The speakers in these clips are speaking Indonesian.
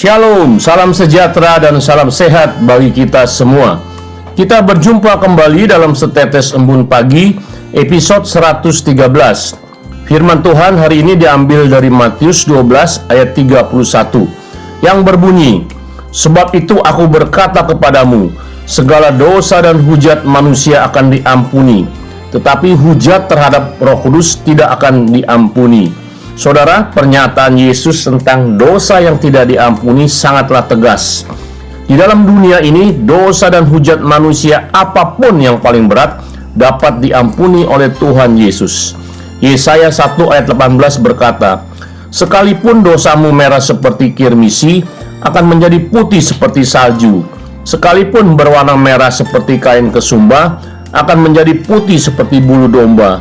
Shalom, salam sejahtera dan salam sehat bagi kita semua. Kita berjumpa kembali dalam Setetes Embun Pagi, episode 113. Firman Tuhan hari ini diambil dari Matius 12 ayat 31 yang berbunyi, "Sebab itu aku berkata kepadamu, segala dosa dan hujat manusia akan diampuni, tetapi hujat terhadap Roh Kudus tidak akan diampuni." Saudara, pernyataan Yesus tentang dosa yang tidak diampuni sangatlah tegas. Di dalam dunia ini, dosa dan hujat manusia apapun yang paling berat dapat diampuni oleh Tuhan Yesus. Yesaya 1 ayat 18 berkata, "Sekalipun dosamu merah seperti kirmisi, akan menjadi putih seperti salju. Sekalipun berwarna merah seperti kain kesumba, akan menjadi putih seperti bulu domba."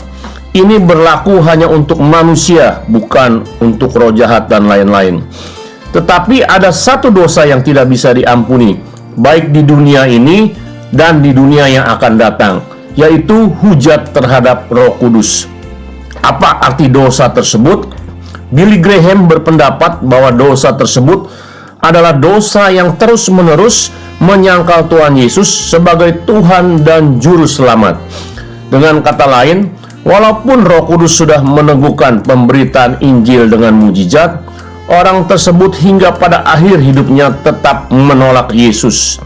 Ini berlaku hanya untuk manusia, bukan untuk roh jahat dan lain-lain. Tetapi ada satu dosa yang tidak bisa diampuni, baik di dunia ini dan di dunia yang akan datang, yaitu hujat terhadap Roh Kudus. Apa arti dosa tersebut? Billy Graham berpendapat bahwa dosa tersebut adalah dosa yang terus-menerus menyangkal Tuhan Yesus sebagai Tuhan dan Juru Selamat. Dengan kata lain, walaupun Roh Kudus sudah meneguhkan pemberitaan Injil dengan mujizat, orang tersebut hingga pada akhir hidupnya tetap menolak Yesus.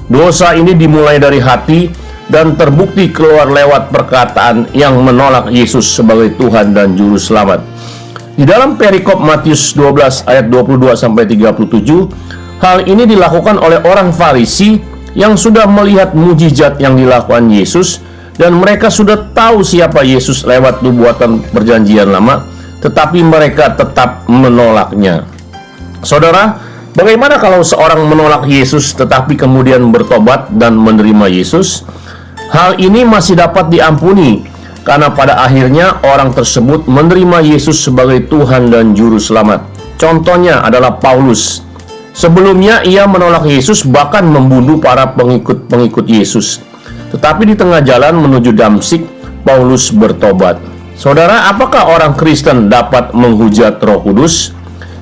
Dosa ini dimulai dari hati dan terbukti keluar lewat perkataan yang menolak Yesus sebagai Tuhan dan Juru Selamat. Di dalam perikop Matius 12 ayat 22-37, hal ini dilakukan oleh orang Farisi yang sudah melihat mujizat yang dilakukan Yesus, dan mereka sudah tahu siapa Yesus lewat nubuatan perjanjian lama, tetapi mereka tetap menolaknya. Saudara, bagaimana kalau seorang menolak Yesus tetapi kemudian bertobat dan menerima Yesus? Hal ini masih dapat diampuni, karena pada akhirnya orang tersebut menerima Yesus sebagai Tuhan dan Juru Selamat. Contohnya adalah Paulus. Sebelumnya ia menolak Yesus, bahkan membunuh para pengikut Yesus. Tetapi di tengah jalan menuju Damsyik, Paulus bertobat. Saudara, apakah orang Kristen dapat menghujat Roh Kudus?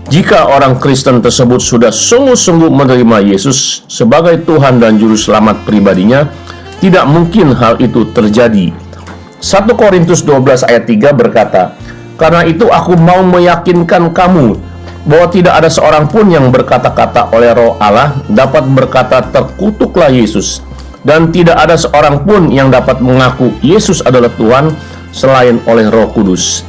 Jika orang Kristen tersebut sudah sungguh-sungguh menerima Yesus sebagai Tuhan dan Juru Selamat pribadinya, tidak mungkin hal itu terjadi. 1 Korintus 12 ayat 3 berkata, "Karena itu aku mau meyakinkan kamu bahwa tidak ada seorang pun yang berkata-kata oleh Roh Allah dapat berkata terkutuklah Yesus, dan tidak ada seorang pun yang dapat mengaku Yesus adalah Tuhan selain oleh Roh Kudus."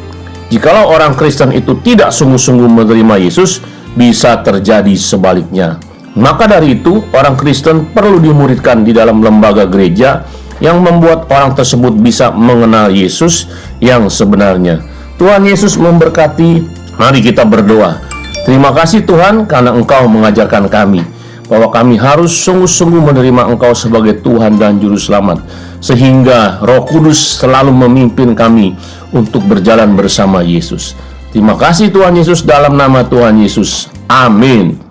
Jikalau orang Kristen itu tidak sungguh-sungguh menerima Yesus, bisa terjadi sebaliknya. Maka dari itu, orang Kristen perlu dimuridkan di dalam lembaga gereja yang membuat orang tersebut bisa mengenal Yesus yang sebenarnya. Tuhan Yesus memberkati. Mari kita berdoa. Terima kasih Tuhan, karena Engkau mengajarkan kami bahwa kami harus sungguh-sungguh menerima Engkau sebagai Tuhan dan Juru Selamat, sehingga Roh Kudus selalu memimpin kami untuk berjalan bersama Yesus. Terima kasih Tuhan Yesus, dalam nama Tuhan Yesus. Amin.